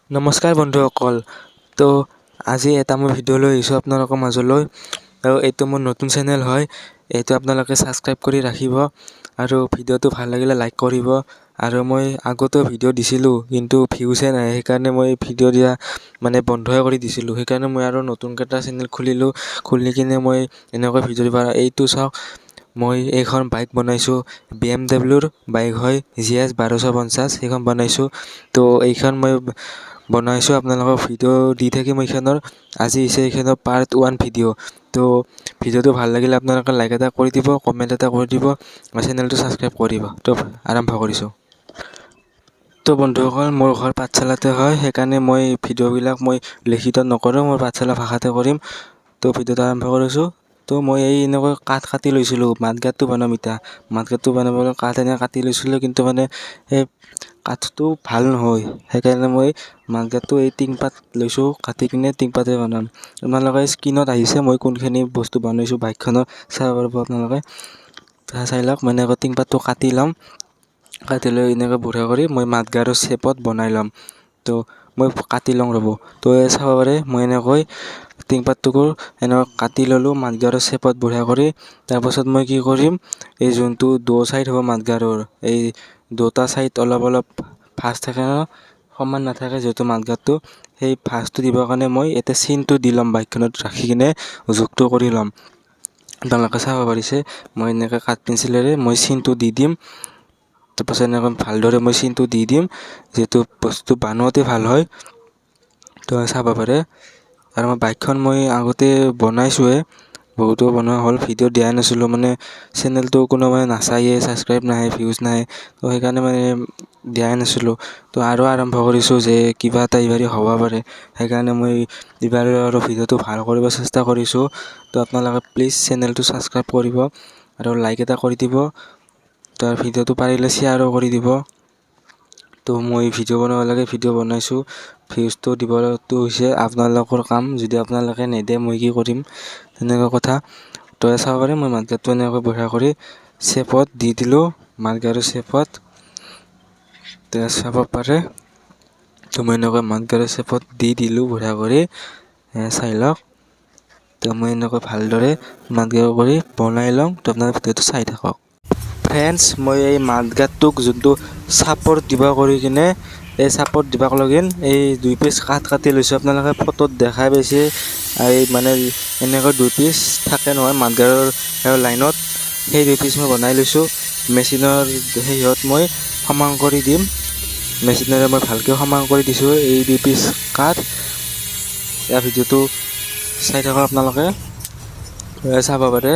নমস্কাৰ বন্ধুসকল। তো আজি এটা মই ভিডিঅ' লৈ আহিছোঁ আপোনালোকৰ মাজলৈ, আৰু এইটো মোৰ নতুন চেনেল হয়। এইটো আপোনালোকে ছাবস্ক্ৰাইব কৰি ৰাখিব আৰু ভিডিঅ'টো ভাল লাগিলে লাইক কৰিব। আৰু মই আগতেও ভিডিঅ' দিছিলোঁ কিন্তু ভিউজে নাই, সেইকাৰণে মই ভিডিঅ' দিয়া বন্ধই কৰি দিছিলোঁ। সেইকাৰণে মই আৰু নতুনকৈ এটা চেনেল খুলি কিনে মই এনেকৈ ভিডিঅ' দিব। এইটো চাওক, মই এইখন বাইক বনাইছোঁ। BMW বাইক হয়, GS 1250 সেইখন বনাইছোঁ। তো এইখন মই বনাইছোঁ, আপোনালোকক ভিডিঅ' দি থাকিম। এইখনৰ আজি হৈছে এইখনৰ পাৰ্ট 1 ভিডিঅ'। তো ভিডিঅ'টো ভাল লাগিলে আপোনালোকে লাইক এটা কৰি দিব, কমেণ্ট এটা কৰি দিব আৰু চেনেলটো ছাবস্ক্ৰাইব কৰিব। তো আৰম্ভ কৰিছোঁ। তো বন্ধুসকল, মোৰ ঘৰ পাঠশালাতে হয়, সেইকাৰণে মই ভিডিঅ'বিলাক লিখিত নকৰোঁ, মই পাঠশালা ভাষাতে কৰিম। তো ভিডিঅ'টো আৰম্ভ কৰিছোঁ। তো মই এনেকৈ কাঠ কাটি লৈছিলোঁ, মাঠগাঁতটো বনাম এতিয়া। মাঠগাঁতটো বনাবলৈ কাঠ কাটি লৈছিলোঁ, কিন্তু সেই কাঠটো ভাল নহয়। সেইকাৰণে মই মাঠগাঁতটো টিংপাত লৈছোঁ, কাটি কিনে টিংপাতে বনাম। আপোনালোকে স্ক্ৰীণত আহিছে মই কোনখিনি বস্তু বনাইছোঁ বাইকখনত, চাব পাৰিব আপোনালোকে। চাই লওক, মই এনেকৈ টিংপাতটো কাটি ল'ম। কাটি লৈ এনেকৈ বঢ়িয়া কৰি মই মাঠগাঁতৰ শ্বেপত বনাই ল'ম। তো মই কাটি লওঁ ৰ'ব। তো চাব পাৰে মই এনেকৈ টিংপাতটোকো এনেকৈ কাটি ল'লোঁ মাঠগাঁতৰ শ্বেপত বঢ়িয়া কৰি। তাৰপাছত মই কি কৰিম, এই যোনটো দো চাইড হ'ব মাঠগাঁতৰ, এই দুটা চাইড অলপ ভাঁজ থাকে ন, সমান নাথাকে যিহেতু মাঠগাঁতটো, সেই ভাঁজটো দিবৰ কাৰণে মই এতিয়া চিনটো দি ল'ম, বাইকখনত ৰাখি কিনে জোখটো কৰি ল'ম। আপোনালোকে চাব পাৰিছে, মই এনেকৈ কাঠ পেঞ্চিলেৰে মই চিনটো দি দিম। তাৰপাছত এনেকৈ ভালদৰে মই চিনটো দি দিম, যিহেতু বস্তুটো বনাওঁতে ভাল হয়। তো চাব পাৰে। আৰু বাইকখন মই আগতে বনাইছোঁৱে, বহুতো বনোৱা হ'ল, ভিডিঅ' দিয়াই নাছিলোঁ। চেনেলটো কোনো নাচায়ে, ছাবস্ক্ৰাইব নাহে, ভিউজ নাহে। তো সেইকাৰণে দিয়াই নাছিলোঁ। তো আৰু আৰম্ভ কৰিছোঁ যে কিবা এটা এইবাৰ হ'ব পাৰে, সেইকাৰণে মই এইবাৰ আৰু ভিডিঅ'টো ভাল কৰিব চেষ্টা কৰিছোঁ। তো আপোনালোকে প্লিজ চেনেলটো ছাবস্ক্ৰাইব কৰিব আৰু লাইক এটা কৰি দিব। তো ভিডিঅ'টো পাৰিলে শ্বেয়াৰো কৰি দিব। তো মই ভিডিঅ' বনাব লাগে, ভিডিঅ' বনাইছোঁ। ভিউজটো দিবতো হৈছে আপোনালোকৰ কাম, যদি আপোনালোকে নেদে মই কি কৰিম, তেনেকুৱা কথা। তো চাব পাৰে মই মাঠগাঁতটো এনেকৈ বঢ়িয়া কৰি শ্বেপত দি দিলোঁ, মাঠগাঁতৰ শ্বেপত। তো চাব পাৰে, তো মই এনেকৈ মাঠগাঁতৰ শ্বেপত দি দিলোঁ বঢ়িয়া কৰি, চাই লওক। তো মই এনেকৈ ভালদৰে মাঠগাঁত কৰি বনাই লওঁ। তো আপোনালোকে ভিডিঅ'টো চাই থাকক। ফ্ৰেণ্ডছ, মই এই মাঠগাঁতটোক যোনটো চাপৰ্ট দিব কৰি কিনে, এই চাপৰ্ট দিবাক লগিন এই 2 পিচ কাঠ কাটি লৈছোঁ। আপোনালোকে ফটোত দেখাই পাইছে, এই এনেকৈ 2 পিচ থাকে নহয় মাঠগাঁতৰ লাইনত, সেই 2 পিচ মই বনাই লৈছোঁ। মেচিনৰ হেৰিত মই সমান কৰি দিম, মেচিনেৰে মই ভালকৈ সমান কৰি দিছোঁ এই 2 পিচ কাঠ। ইয়াৰ ভিডিঅ'টো চাই থাকক আপোনালোকে, চাব পাৰে।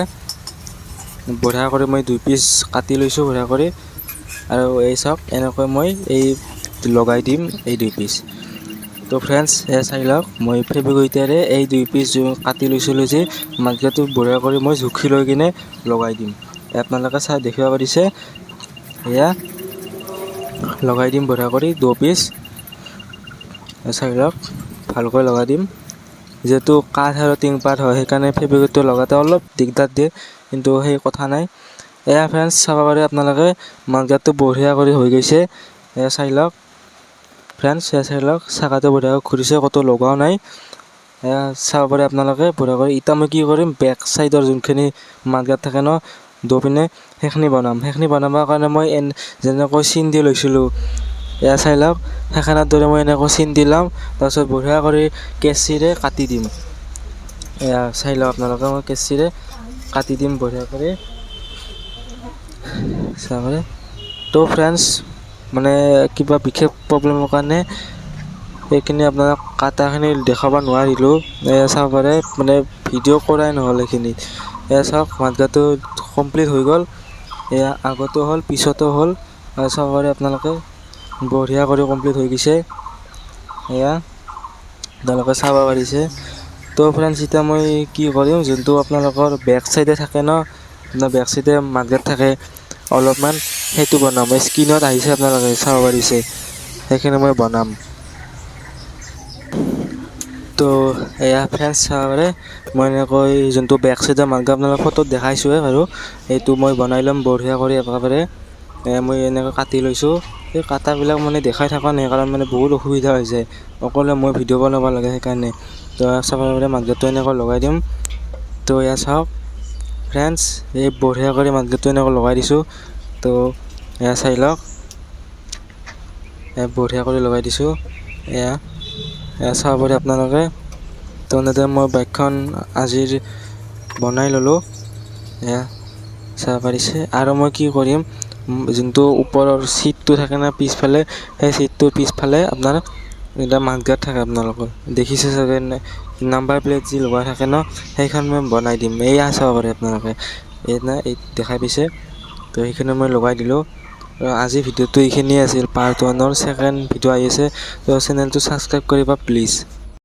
বঢ়িয়া কৰি মই 2 পিচ কাটি লৈছোঁ বঢ়িয়া কৰি। আৰু এই চাওক, এনেকৈ মই এই লগাই দিম এই 2 পিচ। তো ফ্ৰেণ্ডছ, চাই লওক, মই ফেব্ৰিকইটাৰে এই 2 পিচ কাটি লৈছিলোঁ যে মাঠগাঁতটো বঢ়িয়া কৰি মই জুখি লৈ কিনে লগাই দিম। আপোনালোকে চাই দেখিব পাৰিছে, এয়া লগাই দিম বঢ়িয়া কৰি 2 পিচ। চাই লওক, ভালকৈ লগাই দিম। যিহেতু কাঠ আৰু টিংপাত হয়, সেইকাৰণে ফেব্ৰিকটো লগাতে অলপ দিগদাৰ দিয়ে, কিন্তু সেই কথা নাই। এয়া ফ্ৰেণ্ডছ, চাব পাৰে আপোনালোকে, মাঠগাঁতটো বঢ়িয়া কৰি হৈ গৈছে। এয়া চাই লওক ফ্ৰেণ্ডছ, চাই লওক, চাকাটো বঢ়িয়াকৈ ঘূৰিছে, ক'তো লগাও নাই। এয়া চাব পাৰে আপোনালোকে বঢ়িয়া কৰি। এতিয়া মই কি কৰিম, বেক চাইডৰ যোনখিনি মাঠগাঁত থাকে ন দো পিনে, সেইখিনি বনাম। সেইখিনি বনাবৰ কাৰণে মই যেনেকৈ চিন দি লৈছিলোঁ, এয়া চাই লওক, সেইখনৰ দৰে মই এনেকৈ চিন দি ল'ম। তাৰপিছত বঢ়িয়া কৰি কেঁচিৰে কাটি দিম। এয়া চাই লওক আপোনালোকে, মই কেঁচিৰে কাটি দিম বঢ়িয়া কৰি, চাব পাৰে। তো ফ্ৰেণ্ডছ, কিবা বিশেষ প্ৰব্লেমৰ কাৰণে সেইখিনি আপোনাক কাটাখিনি দেখাব নোৱাৰিলোঁ। এয়া চাব পাৰে, ভিডিঅ' কৰাই নহ'ল এইখিনি। এয়া চাওক, মাঠগাঁতটো কমপ্লিট হৈ গ'ল। এয়া আগতো হ'ল, পিছতো হ'ল। চাব পাৰে আপোনালোকে, বঢ়িয়া কৰি কমপ্লিট হৈ গৈছে। এয়া আপোনালোকে চাব পাৰিছে। তো ফ্ৰেণ্ডছ, এতিয়া মই কি কৰিম, যোনটো আপোনালোকৰ বেক চাইডে থাকে ন, বেক চাইডে মাঠগাঁত থাকে অলপমান, সেইটো বনাম। স্ক্ৰীণত আহিছে আপোনালোকে চাব পাৰিছে, সেইখিনি মই বনাম। তো এয়া ফ্ৰেণ্ডছ, চাব পাৰে, মই এনেকৈ যোনটো বেক চাইডৰ মাঠগাঁত আপোনালোকক ফটোত দেখাইছোঁৱে বাৰু, এইটো মই বনাই ল'ম বঢ়িয়া কৰি একেবাৰে। মই এনেকৈ কাটি লৈছোঁ। এই কাটাবিলাক মানে দেখাই থকা নাই, কাৰণ মানে বহুত অসুবিধা হৈ যায়, অকলে মই ভিডিঅ' বনাব লাগে সেইকাৰণে। তো চাব পাৰে মাতগাটটো এনেকৈ লগাই দিম। তো এয়া চাওক ফ্ৰেণ্ডছ, এই বঢ়িয়া কৰি মাতগাটটো এনেকৈ লগাই দিছোঁ। তো এয়া চাই লওক, বঢ়িয়া কৰি লগাই দিছোঁ। এয়া চাব পাৰে আপোনালোকে। তো এনেদৰে মই বাইকখন আজিৰ বনাই ল'লোঁ, এয়া চাব পাৰিছে। আৰু মই কি কৰিম, যোনটো ওপৰৰ চিটটো থাকে না পিছফালে, সেই চিটটোৰ পিছফালে আপোনাৰ এটা মাতগাট থাকে, আপোনালোকৰ দেখিছে চাগে, নাম্বাৰ প্লেট যি লগোৱা থাকে ন, সেইখন মই বনাই দিম। এয়া চাব পাৰে আপোনালোকে, এই দেখাই পাইছে। তো সেইখিনি মই লগাই দিলোঁ। আজি ভিডিঅ'টো এইখিনিয়ে আছিল, পাৰ্ট 1ৰ ছেকেণ্ড ভিডিঅ' আহি আছে। তো চেনেলটো ছাবস্ক্ৰাইব কৰিবা প্লিজ।